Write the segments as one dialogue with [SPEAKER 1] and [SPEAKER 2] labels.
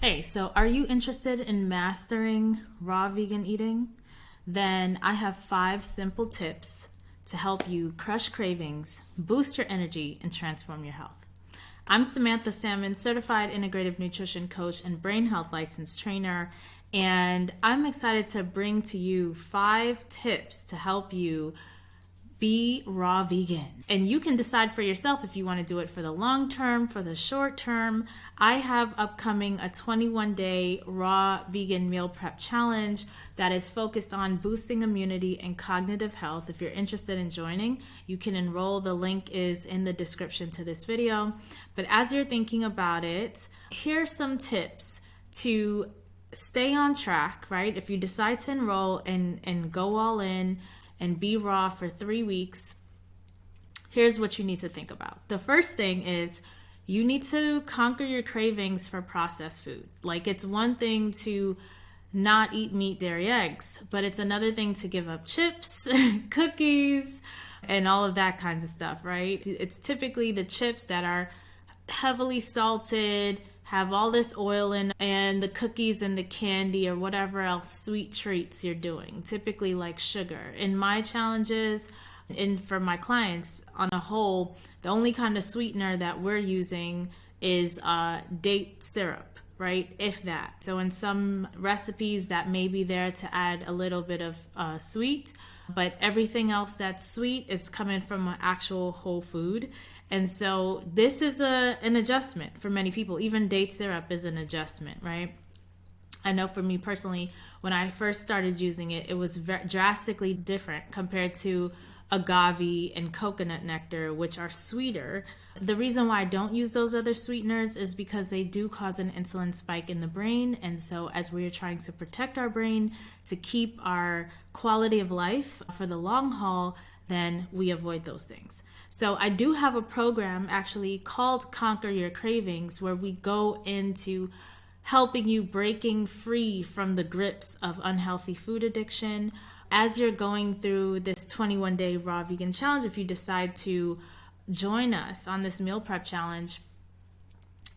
[SPEAKER 1] Hey, so are you interested in mastering raw vegan eating? Then I have 5 simple tips to help you crush cravings, boost your energy, and transform your health. I'm Samantha Salmon, certified integrative nutrition coach and brain health licensed trainer, and I'm excited to bring to you 5 tips to help you be raw vegan. And you can decide for yourself if you want to do it for the long term, for the short term. I have upcoming a 21-day raw vegan meal prep challenge that is focused on boosting immunity and cognitive health. If you're interested in joining, you can enroll. The link is in the description to this video. But as you're thinking about it, here's some tips to stay on track, right? If you decide to enroll and go all in and be raw for 3 weeks, here's what you need to think about. The first thing is you need to conquer your cravings for processed food. Like, it's one thing to not eat meat, dairy, eggs, but it's another thing to give up chips, cookies, and all of that kinds of stuff, right? It's typically the chips that are heavily salted, have all this oil in, and the cookies and the candy or whatever else sweet treats you're doing, typically like sugar. In my challenges and for my clients on a whole, the only kind of sweetener that we're using is date syrup, right? If that. So in some recipes that may be there to add a little bit of sweet, but everything else that's sweet is coming from an actual whole food. And so this is an adjustment for many people. Even date syrup is an adjustment, right? I know for me personally, when I first started using it, it was drastically different compared to agave and coconut nectar, which are sweeter. The reason why I don't use those other sweeteners is because they do cause an insulin spike in the brain. And so as we're trying to protect our brain to keep our quality of life for the long haul, then we avoid those things. So I do have a program actually called Conquer Your Cravings, where we go into helping you breaking free from the grips of unhealthy food addiction. As you're going through this 21-day raw vegan challenge, if you decide to join us on this meal prep challenge,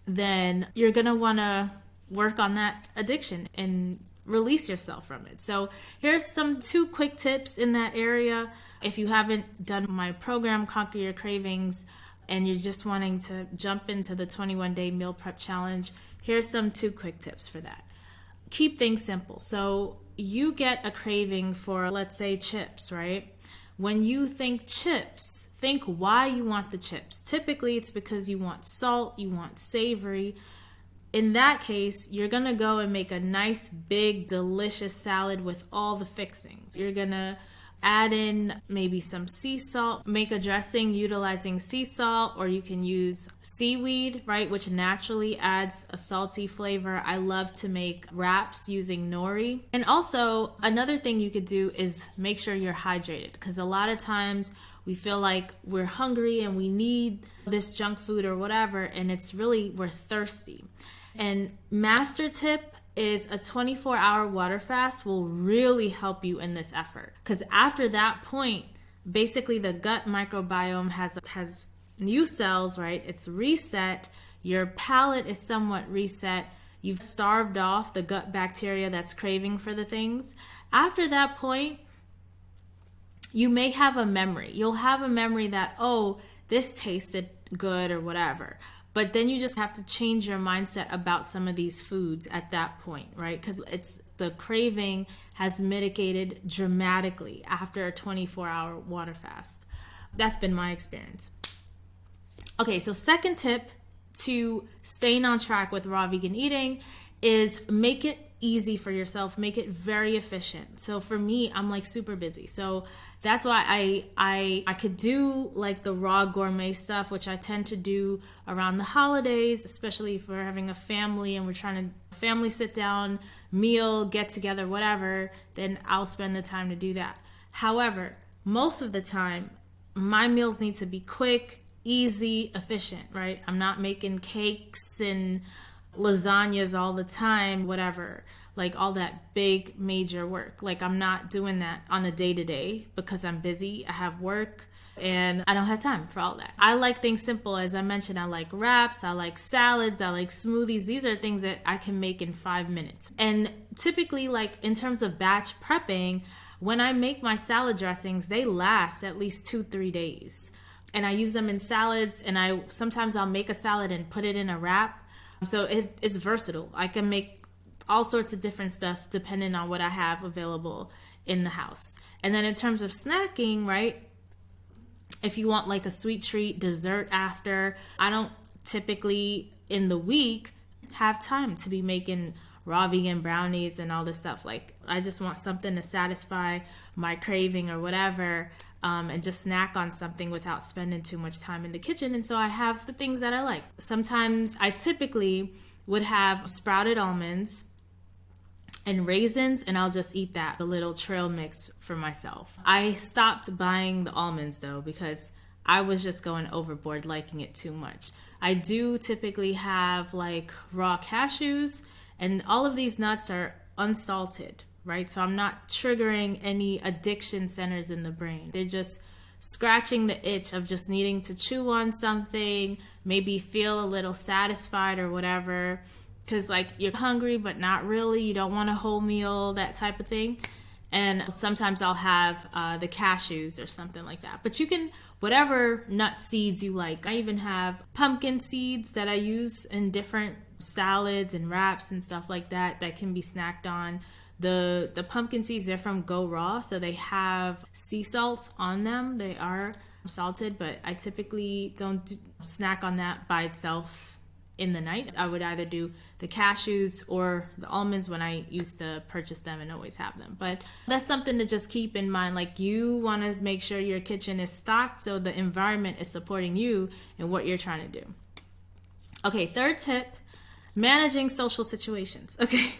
[SPEAKER 1] then you're going to want to work on that addiction and release yourself from it. So here's 2 quick tips in that area. If you haven't done my program, Conquer Your Cravings, and you're just wanting to jump into the 21-day meal prep challenge, here's 2 quick tips for that. Keep things simple. So you get a craving for, let's say, chips, right? When you think chips, think why you want the chips. Typically, it's because you want salt, you want savory. In that case, you're going to go and make a nice, big, delicious salad with all the fixings. You're going to add in maybe some sea salt, make a dressing utilizing sea salt, or you can use seaweed, right, which naturally adds a salty flavor. I love to make wraps using nori. And also, another thing you could do is make sure you're hydrated, because a lot of times we feel like we're hungry and we need this junk food or whatever, and it's really, we're thirsty. And master tip is a 24-hour water fast will really help you in this effort. Because after that point, basically the gut microbiome has new cells, right? It's reset. Your palate is somewhat reset. You've starved off the gut bacteria that's craving for the things. After that point, you may have a memory. You'll have a memory that, oh, this tasted good or whatever. But then you just have to change your mindset about some of these foods at that point, right? Because the craving has mitigated dramatically after a 24-hour water fast. That's been my experience. Okay, so second tip to staying on track with raw vegan eating is make it easy for yourself, make it very efficient. So for me, I'm like super busy. So that's why I could do like the raw gourmet stuff, which I tend to do around the holidays, especially if we're having a family and we're trying to family sit down, meal, get together, whatever, then I'll spend the time to do that. However, most of the time, my meals need to be quick, easy, efficient, right? I'm not making cakes and lasagnas all the time, whatever, like all that big major work. Like, I'm not doing that on a day-to-day because I'm busy. I have work And I don't have time for all that. I like things simple. As I mentioned, I like wraps, I like salads, I like smoothies. These are things that I can make in 5 minutes. And typically, like in terms of batch prepping, when I make my salad dressings, they last at least 2-3 days. And I use them in salads, and sometimes I'll make a salad and put it in a wrap. So it's versatile. I can make all sorts of different stuff depending on what I have available in the house. And then in terms of snacking, right? If you want like a sweet treat, dessert after, I don't typically in the week have time to be making raw vegan brownies and all this stuff. Like I just want something to satisfy my craving or whatever, and just snack on something without spending too much time in the kitchen. And so I have the things that I like. Sometimes I typically would have sprouted almonds and raisins, and I'll just eat that, a little trail mix for myself. I stopped buying the almonds though, because I was just going overboard liking it too much. I do typically have like raw cashews, and all of these nuts are unsalted, right? So I'm not triggering any addiction centers in the brain. They're just scratching the itch of just needing to chew on something, maybe feel a little satisfied or whatever. Because like you're hungry, but not really. You don't want a whole meal, that type of thing. And sometimes I'll have the cashews or something like that. But you can, whatever nut seeds you like. I even have pumpkin seeds that I use in different salads and wraps and stuff like that can be snacked on. The pumpkin seeds, they're from Go Raw, so they have sea salt on them. They are salted, but I typically don't snack on that by itself in the night. I would either do the cashews or the almonds when I used to purchase them and always have them. But that's something to just keep in mind. Like you want to make sure your kitchen is stocked so the environment is supporting you and what you're trying to do. Okay, third tip, managing social situations. Okay,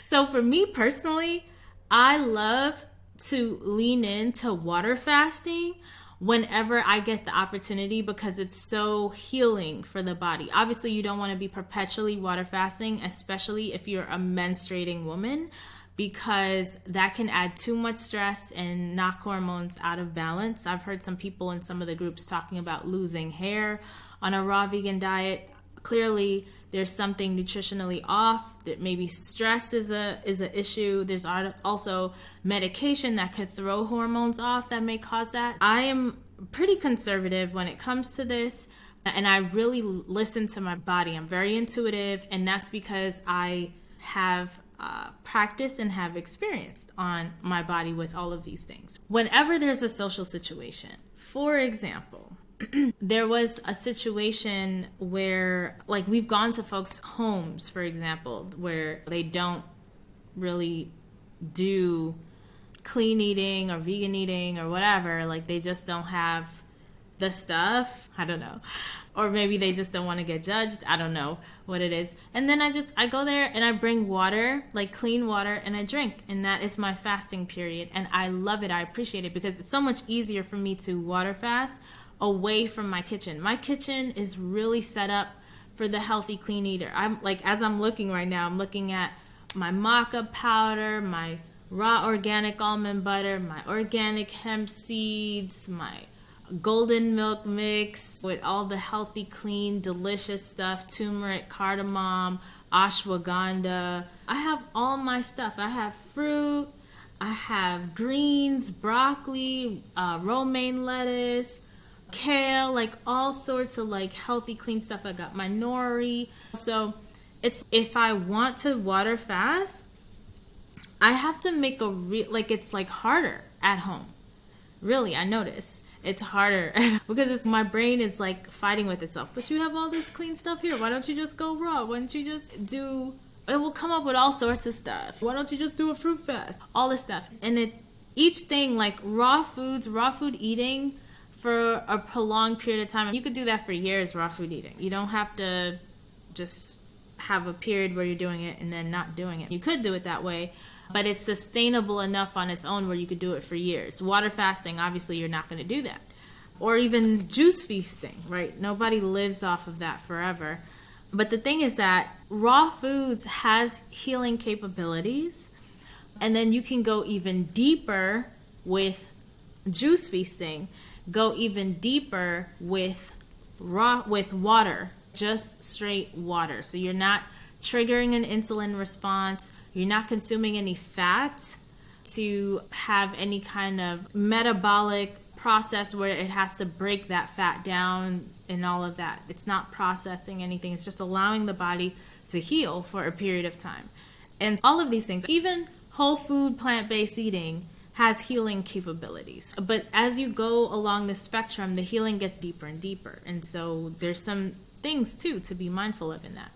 [SPEAKER 1] so for me personally, I love to lean into water fasting whenever I get the opportunity, because it's so healing for the body. Obviously, you don't want to be perpetually water fasting, especially if you're a menstruating woman, because that can add too much stress and knock hormones out of balance. I've heard some people in some of the groups talking about losing hair on a raw vegan diet. Clearly, there's something nutritionally off. That maybe stress is an issue. There's also medication that could throw hormones off that may cause that. I am pretty conservative when it comes to this, and I really listen to my body. I'm very intuitive, and that's because I have practiced and have experienced on my body with all of these things. Whenever there's a social situation, for example, there was a situation where, like, we've gone to folks' homes, for example, where they don't really do clean eating or vegan eating or whatever. Like, they just don't have the stuff. I don't know. Or maybe they just don't want to get judged. I don't know what it is. And then I go there and I bring water, like clean water, and I drink. And that is my fasting period. And I love it. I appreciate it because it's so much easier for me to water fast away from my kitchen. My kitchen is really set up for the healthy, clean eater. I'm like, as I'm looking right now, I'm looking at my maca powder, my raw organic almond butter, my organic hemp seeds, my golden milk mix with all the healthy, clean, delicious stuff, turmeric, cardamom, ashwagandha. I have all my stuff. I have fruit, I have greens, broccoli, romaine lettuce, kale, like all sorts of like healthy, clean stuff. I got my nori. So if I want to water fast, I have to make it's like harder at home. Really, I notice it's harder because my brain is like fighting with itself. But you have all this clean stuff here. Why don't you just go raw? Why don't you just do, it will come up with all sorts of stuff. Why don't you just do a fruit fast? All this stuff. And each thing, like raw food eating for a prolonged period of time. You could do that for years, raw food eating. You don't have to just have a period where you're doing it and then not doing it. You could do it that way, but it's sustainable enough on its own where you could do it for years. Water fasting, obviously, you're not going to do that. Or even juice feasting, right? Nobody lives off of that forever. But the thing is that raw foods has healing capabilities, and then you can go even deeper with juice feasting. go even deeper with water, just straight water. So you're not triggering an insulin response. You're not consuming any fat to have any kind of metabolic process where it has to break that fat down and all of that. It's not processing anything. It's just allowing the body to heal for a period of time. And all of these things, even whole food, plant-based eating has healing capabilities. But as you go along the spectrum, the healing gets deeper and deeper. And so there's some things too to be mindful of in that.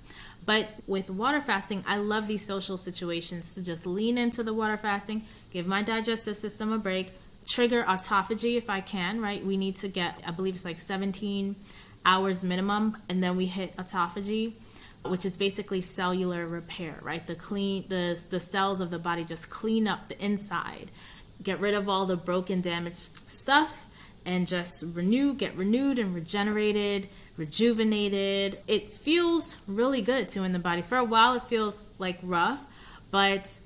[SPEAKER 1] But with water fasting, I love these social situations to just lean into the water fasting, give my digestive system a break, trigger autophagy if I can, right? We need to get, I believe it's like 17 hours minimum, and then we hit autophagy, which is basically cellular repair, right? The cells of the body just clean up the inside, get rid of all the broken, damaged stuff, and just get renewed and regenerated, rejuvenated. It feels really good too in the body. For a while it feels like rough, but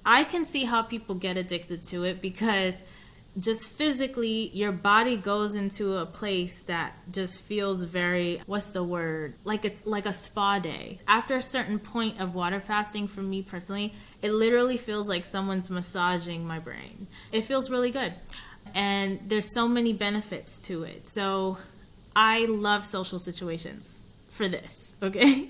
[SPEAKER 1] I can see how people get addicted to it, because just physically your body goes into a place that just feels very, like it's like a spa day. After a certain point of water fasting, for me personally, it literally feels like someone's massaging my brain. It feels really good. And there's so many benefits to it. So I love social situations for this, okay?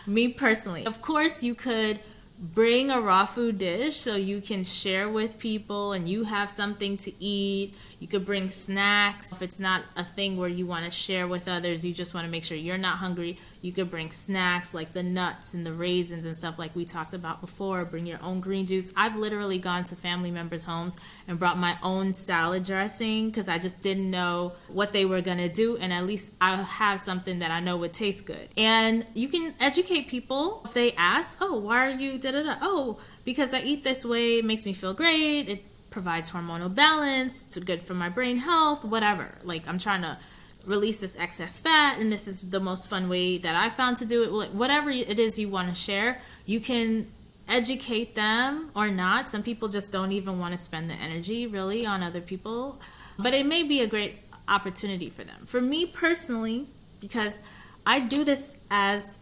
[SPEAKER 1] Me personally. Of course, you could bring a raw food dish so you can share with people and you have something to eat. You could bring snacks. If it's not a thing where you want to share with others, you just want to make sure you're not hungry, you could bring snacks like the nuts and the raisins and stuff like we talked about before. Bring your own green juice. I've literally gone to family members' homes and brought my own salad dressing because I just didn't know what they were going to do, and at least I'll have something that I know would taste good. And you can educate people if they ask, oh, why are you da-da-da? Oh, because I eat this way, it makes me feel great, it provides hormonal balance, it's good for my brain health, whatever. Like, I'm trying to release this excess fat, and this is the most fun way that I found to do it. Like, whatever it is you want to share, you can educate them or not. Some people just don't even want to spend the energy really on other people, but it may be a great opportunity for them. For me personally, because I do this as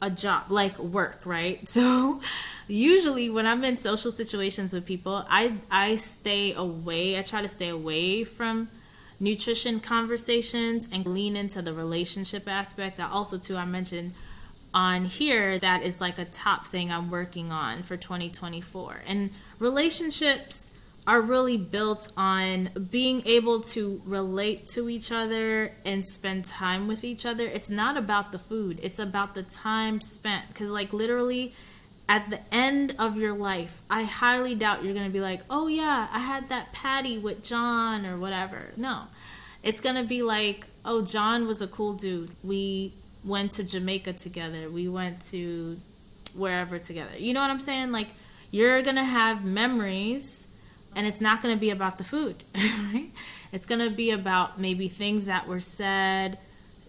[SPEAKER 1] a job, like work, right? So usually when I'm in social situations with people, I stay away. I try to stay away from nutrition conversations and lean into the relationship aspect. I mentioned on here that is like a top thing I'm working on for 2024. And relationships are really built on being able to relate to each other and spend time with each other. It's not about the food. It's about the time spent. Because like literally at the end of your life, I highly doubt you're going to be like, oh yeah, I had that patty with John or whatever. No, it's going to be like, oh, John was a cool dude. We went to Jamaica together. We went to wherever together. You know what I'm saying? Like, you're going to have memories. And it's not going to be about the food, right? It's going to be about maybe things that were said,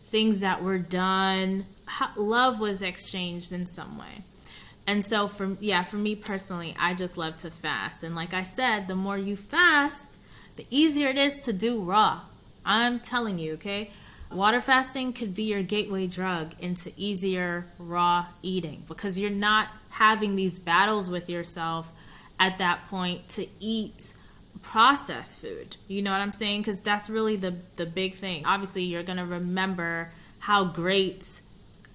[SPEAKER 1] things that were done. Love was exchanged in some way. And so for me personally, I just love to fast. And like I said, the more you fast, the easier it is to do raw. I'm telling you, okay? Water fasting could be your gateway drug into easier raw eating, because you're not having these battles with yourself at that point to eat processed food. You know what I'm saying? Because that's really the big thing. Obviously, you're going to remember how great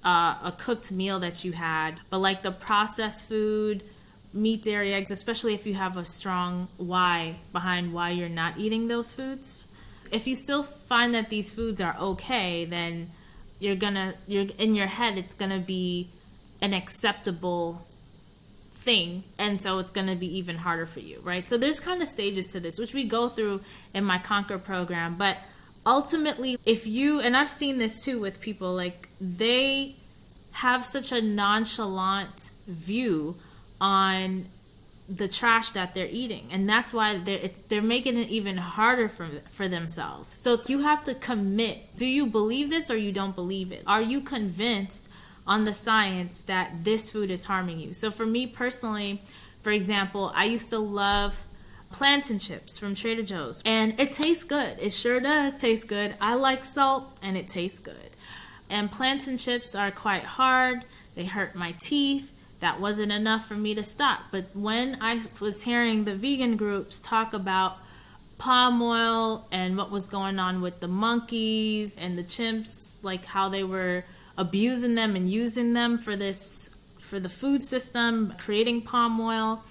[SPEAKER 1] a cooked meal that you had. But like the processed food, meat, dairy, eggs, especially if you have a strong why behind why you're not eating those foods. If you still find that these foods are okay, then you're in your head, it's going to be an acceptable thing, and so it's going to be even harder for you, right? So there's kind of stages to this, which we go through in my Conquer program. But ultimately, and I've seen this too with people, like they have such a nonchalant view on the trash that they're eating, and that's why they're making it even harder for themselves. So you have to commit. Do you believe this or you don't believe it? Are you convinced on the science that this food is harming you? So for me personally, for example, I used to love plantain chips from Trader Joe's. And it tastes good. It sure does taste good. I like salt and it tastes good. And plantain chips are quite hard. They hurt my teeth. That wasn't enough for me to stop. But when I was hearing the vegan groups talk about palm oil and what was going on with the monkeys and the chimps, like how they were abusing them and using them for the food system, creating palm oil,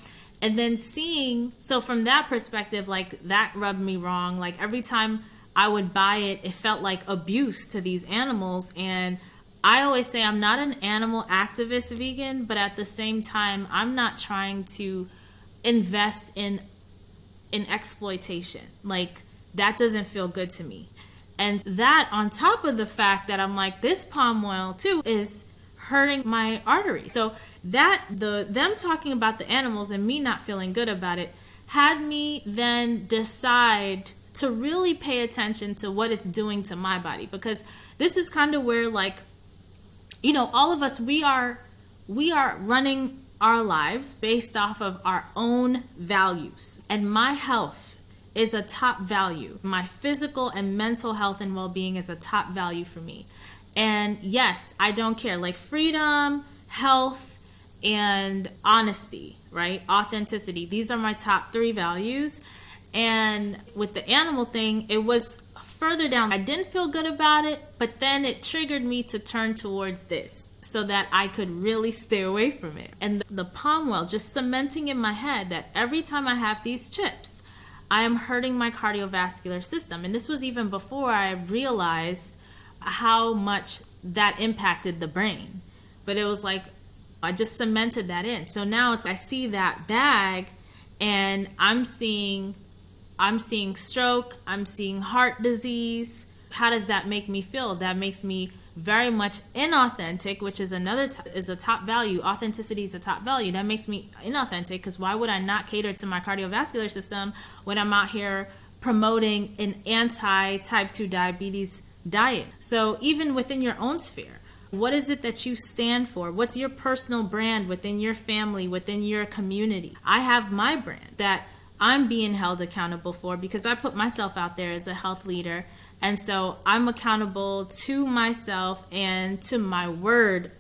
[SPEAKER 1] and then seeing, so from that perspective, like that rubbed me wrong. Like every time I would buy it, it felt like abuse to these animals. And I always say I'm not an animal activist vegan, but at the same time, I'm not trying to invest in exploitation. Like that doesn't feel good to me. And that on top of the fact that I'm like, this palm oil too is hurting my artery. So that them talking about the animals and me not feeling good about it had me then decide to really pay attention to what it's doing to my body. Because this is kind of where, like, you know, all of us, we are running our lives based off of our own values. And my health is a top value. My physical and mental health and well-being is a top value for me. And yes, I don't care. Like freedom, health, and honesty, right? Authenticity. These are my top 3 values. And with the animal thing, it was further down. I didn't feel good about it, but then it triggered me to turn towards this so that I could really stay away from it. And the palm oil just cementing in my head that every time I have these chips, I am hurting my cardiovascular system. And this was even before I realized how much that impacted the brain. But it was like, I just cemented that in. So now I see that bag and I'm seeing stroke, I'm seeing heart disease. How does that make me feel? That makes me very much inauthentic, which is is a top value. Authenticity is a top value. That makes me inauthentic because why would I not cater to my cardiovascular system when I'm out here promoting an anti-type 2 diabetes diet? So even within your own sphere, what is it that you stand for? What's your personal brand within your family, within your community? I have my brand that I'm being held accountable for because I put myself out there as a health leader. And so I'm accountable to myself and to my word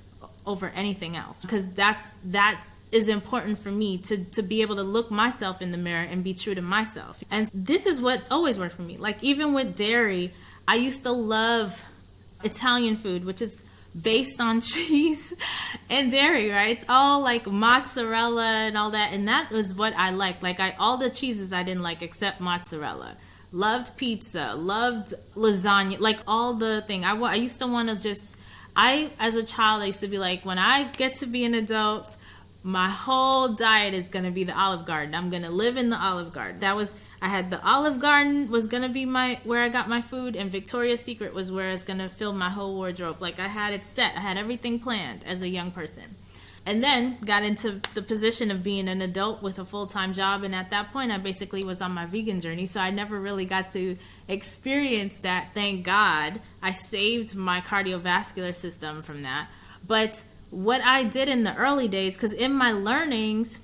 [SPEAKER 1] over anything else, because that is important for me to be able to look myself in the mirror and be true to myself. And this is what's always worked for me. Like even with dairy, I used to love Italian food, which is based on cheese and dairy, right? It's all like mozzarella and all that. And that was what I liked. Like all the cheeses I didn't like except mozzarella. Loved pizza, loved lasagna, like all the thing. I used to want to just, as a child, I used to be like, when I get to be an adult, my whole diet is going to be the Olive Garden. I'm going to live in the Olive Garden. I had the Olive Garden was going to be where I got my food, and Victoria's Secret was where it's going to fill my whole wardrobe. Like I had it set. I had everything planned as a young person. And then got into the position of being an adult with a full-time job. And at that point, I basically was on my vegan journey. So I never really got to experience that. Thank God. I saved my cardiovascular system from that. But what I did in the early days, because in my learnings,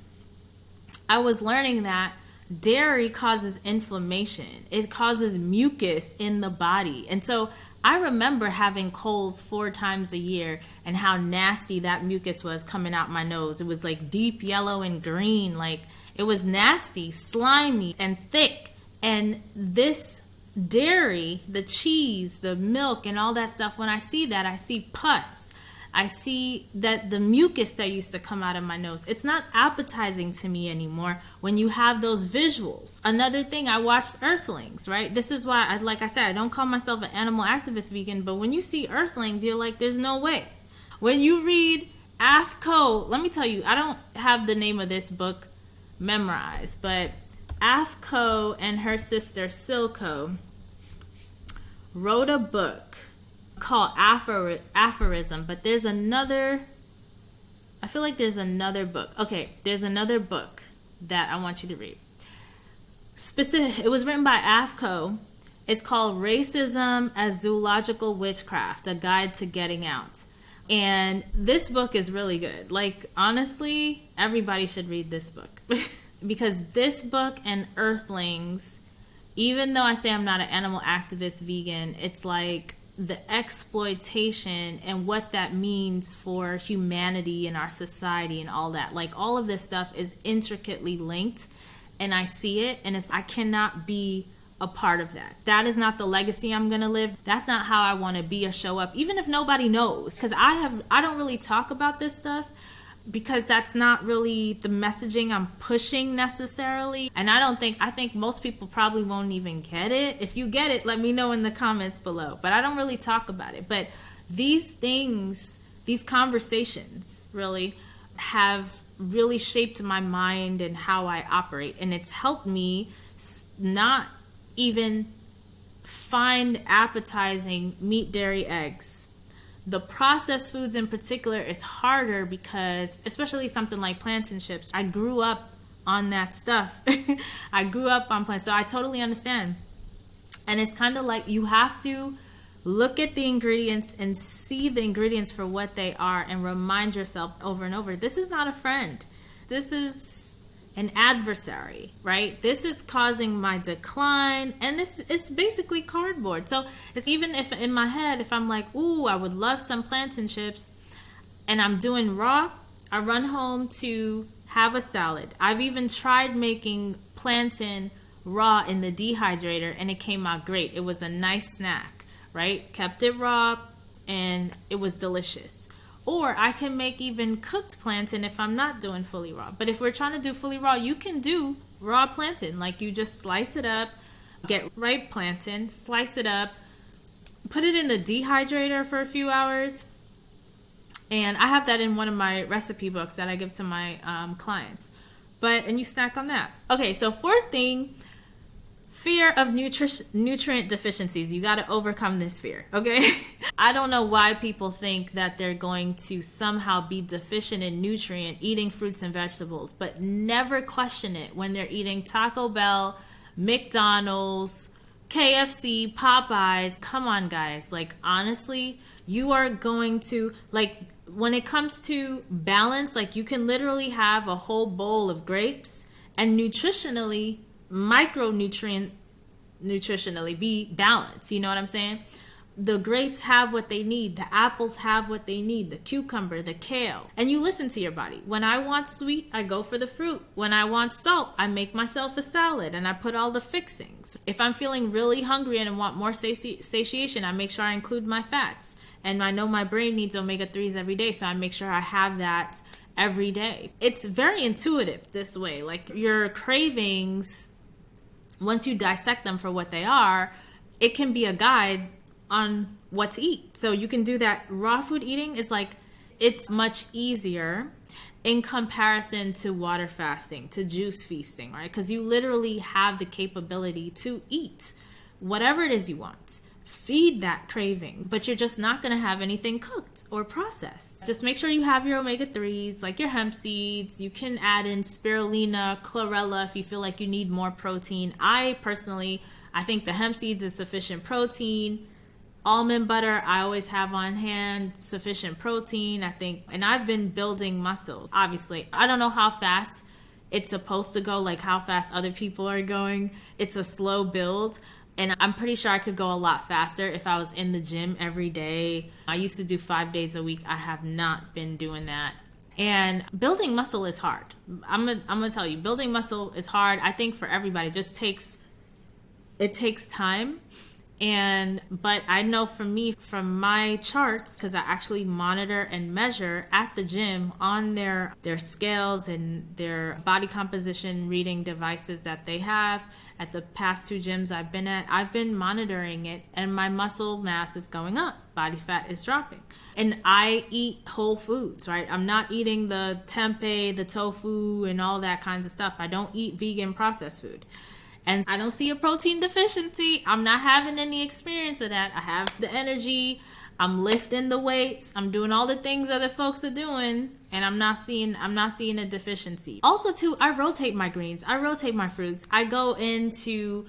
[SPEAKER 1] I was learning that dairy causes inflammation. It causes mucus in the body. And so I remember having colds 4 times a year and how nasty that mucus was coming out my nose. It was like deep yellow and green. Like it was nasty, slimy, and thick. And this dairy, the cheese, the milk, and all that stuff, when I see that, I see pus. I see that the mucus that used to come out of my nose, it's not appetizing to me anymore when you have those visuals. Another thing, I watched Earthlings, right? This is why, like I said, I don't call myself an animal activist vegan, but when you see Earthlings, you're like, there's no way. When you read AFCO, let me tell you, I don't have the name of this book memorized, but AFCO and her sister Silco wrote a book called Aphorism, but there's another, I feel like there's another book. Okay, there's another book that I want you to read. It was written by AFCO. It's called Racism as Zoological Witchcraft, A Guide to Getting Out. And this book is really good. Like, honestly, everybody should read this book. because this book and Earthlings, even though I say I'm not an animal activist vegan, it's like the exploitation and what that means for humanity and our society and all that. Like all of this stuff is intricately linked, and I see it, and I cannot be a part of that. That is not the legacy I'm gonna live. That's not how I want to be or show up, even if nobody knows, because I don't really talk about this stuff, because that's not really the messaging I'm pushing necessarily. And I think most people probably won't even get it. If you get it, let me know in the comments below. But I don't really talk about it. But these things, these conversations really have really shaped my mind and how I operate. And it's helped me not even find appetizing meat, dairy, eggs. The processed foods in particular is harder because, especially something like plantain chips, I grew up on that stuff. I grew up on plants, so I totally understand. And it's kind of like you have to look at the ingredients and see the ingredients for what they are and remind yourself over and over, this is not a friend. This is an adversary, right? This is causing my decline, and this is basically cardboard. So it's, even if in my head, if I'm like, ooh, I would love some plantain chips, and I'm doing raw, I run home to have a salad. I've even tried making plantain raw in the dehydrator, and it came out great. It was a nice snack, right? Kept it raw, and it was delicious. Or I can make even cooked plantain if I'm not doing fully raw. But if we're trying to do fully raw, you can do raw plantain. Like you just slice it up, get ripe plantain, slice it up, put it in the dehydrator for a few hours. And I have that in one of my recipe books that I give to my clients. And you snack on that. Okay, so fourth thing, fear of nutrient deficiencies. You got to overcome this fear, okay? I don't know why people think that they're going to somehow be deficient in nutrient eating fruits and vegetables, but never question it when they're eating Taco Bell, McDonald's, KFC, Popeyes. Come on, guys. Like, honestly, you are going to, like, when it comes to balance, like, you can literally have a whole bowl of grapes and nutritionally nutritionally be balanced. You know what I'm saying? The grapes have what they need. The apples have what they need. The cucumber, the kale. And you listen to your body. When I want sweet, I go for the fruit. When I want salt, I make myself a salad and I put all the fixings. If I'm feeling really hungry and want more satiation, I make sure I include my fats. And I know my brain needs omega-3s every day, so I make sure I have that every day. It's very intuitive this way. Like your cravings, once you dissect them for what they are, it can be a guide on what to eat. So you can do that. Raw food eating is like, it's much easier in comparison to water fasting, to juice feasting, right? Because you literally have the capability to eat whatever it is you want. Feed that craving, but you're just not going to have anything cooked or processed. Just make sure you have your omega-3s, like your hemp seeds. You can add in spirulina, chlorella if you feel like you need more protein. I think the hemp seeds is sufficient protein. Almond butter, I always have on hand, sufficient protein, I think. And I've been building muscle, obviously. I don't know how fast it's supposed to go, like how fast other people are going. It's a slow build. And I'm pretty sure I could go a lot faster if I was in the gym every day. I used to do 5 days a week. I have not been doing that. And building muscle is hard. I'm gonna tell you, building muscle is hard. I think for everybody, it takes time. But I know for me, from my charts, because I actually monitor and measure at the gym on their scales and their body composition reading devices that they have at the past 2 gyms I've been at, I've been monitoring it, and my muscle mass is going up, body fat is dropping. And I eat whole foods, right? I'm not eating the tempeh, the tofu, and all that kinds of stuff. I don't eat vegan processed food. And I don't see a protein deficiency. I'm not having any experience of that. I have the energy. I'm lifting the weights. I'm doing all the things other folks are doing, and I'm not seeing a deficiency. Also, too, I rotate my greens. I rotate my fruits. I go into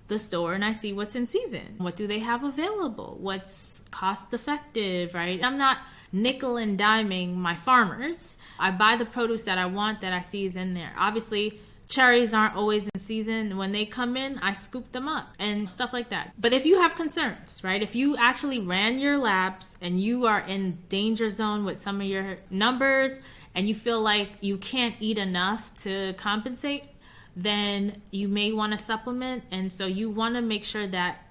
[SPEAKER 1] the store and I see what's in season. What do they have available? What's cost effective, right? I'm not nickel and diming my farmers. I buy the produce that I want, that I see is in there. Obviously, cherries aren't always in season. When they come in, I scoop them up and stuff like that. But if you have concerns, right? If you actually ran your labs and you are in danger zone with some of your numbers and you feel like you can't eat enough to compensate, then you may want to supplement. And so you want to make sure that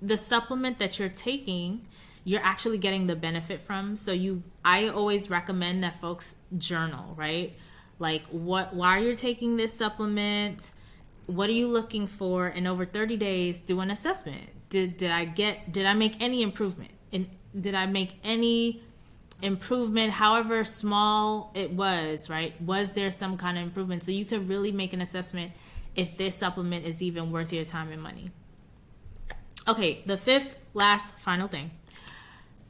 [SPEAKER 1] the supplement that you're taking, you're actually getting the benefit from. So I always recommend that folks journal, right? Like why you're taking this supplement, what are you looking for, and over 30 days do an assessment. Did I make any improvement? And did I make any improvement, however small it was, right? Was there some kind of improvement? So you could really make an assessment if this supplement is even worth your time and money. Okay, the fifth, last, final thing,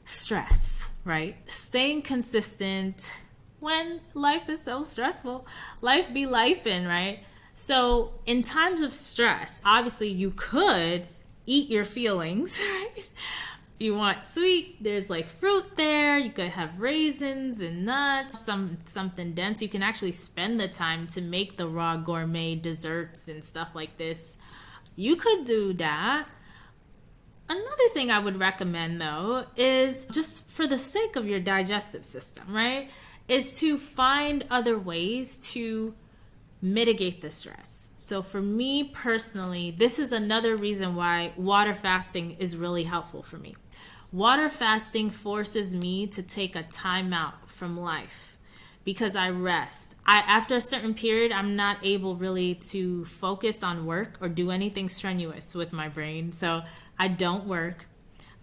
[SPEAKER 1] stress, right? Staying consistent when life is so stressful. Life be lifing, right? So in times of stress, obviously you could eat your feelings, right? You want sweet, there's like fruit there. You could have raisins and nuts, something dense. You can actually spend the time to make the raw gourmet desserts and stuff like this. You could do that. Another thing I would recommend though is, just for the sake of your digestive system, right, is to find other ways to mitigate the stress. So for me personally, this is another reason why water fasting is really helpful for me. Water fasting forces me to take a time out from life because I rest. After a certain period, I'm not able really to focus on work or do anything strenuous with my brain. So I don't work.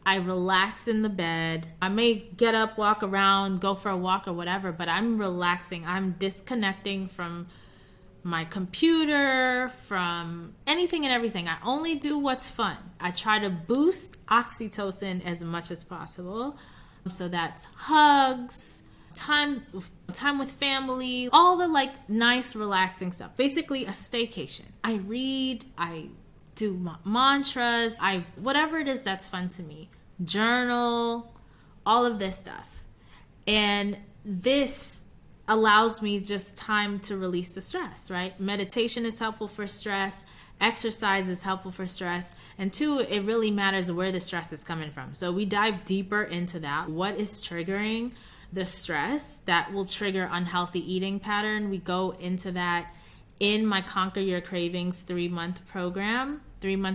[SPEAKER 1] I relax in the bed. I may get up, walk around, go for a walk or whatever, but I'm relaxing. I'm disconnecting from my computer, from anything and everything. I only do what's fun. I try to boost oxytocin as much as possible. So that's hugs, time with family, all the like nice relaxing stuff. Basically a staycation. I read, I do mantras, whatever it is that's fun to me. Journal, all of this stuff. And this allows me just time to release the stress, right? Meditation is helpful for stress. Exercise is helpful for stress. And two, it really matters where the stress is coming from. So we dive deeper into that. What is triggering the stress that will trigger unhealthy eating pattern? We go into that in my Conquer Your Cravings 3-month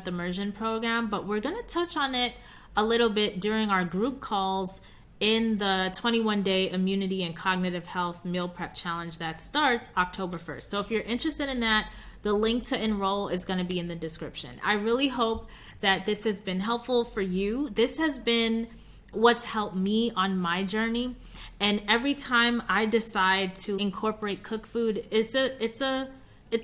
[SPEAKER 1] immersion program. But we're going to touch on it a little bit during our group calls in the 21-day immunity and cognitive health meal prep challenge that starts October 1st. So if you're interested in that, the link to enroll is going to be in the description. I really hope that this has been helpful for you. This has been what's helped me on my journey. And every time I decide to incorporate cooked food, it's a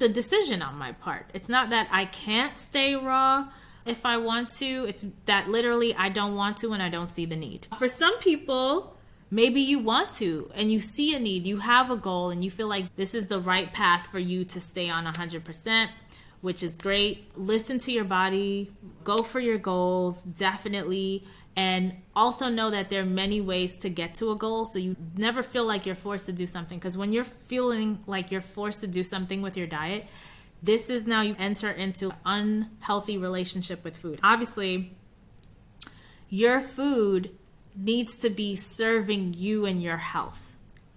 [SPEAKER 1] decision on my part. It's not that I can't stay raw if I want to. It's that literally I don't want to and I don't see the need. For some people, maybe you want to and you see a need, you have a goal and you feel like this is the right path for you to stay on 100%, which is great. Listen to your body, go for your goals, definitely. And also know that there are many ways to get to a goal. So you never feel like you're forced to do something, because when you're feeling like you're forced to do something with your diet, this is now you enter into an unhealthy relationship with food. Obviously, your food needs to be serving you and your health.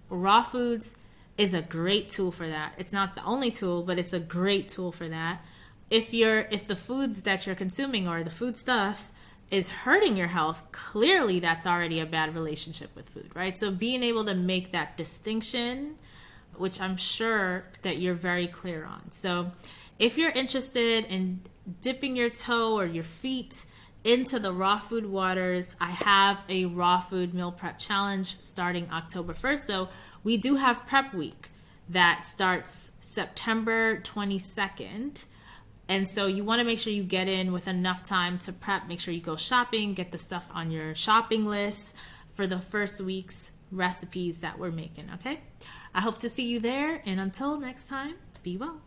[SPEAKER 1] Raw foods is a great tool for that. It's not the only tool, but it's a great tool for that. If the foods that you're consuming or the foodstuffs is hurting your health, clearly that's already a bad relationship with food, right? So being able to make that distinction, which I'm sure that you're very clear on. So if you're interested in dipping your toe or your feet into the raw food waters, I have a raw food meal prep challenge starting October 1st. So we do have prep week that starts September 22nd. And so you want to make sure you get in with enough time to prep. Make sure you go shopping, get the stuff on your shopping list for the first week's recipes that we're making, okay? I hope to see you there. And until next time, be well.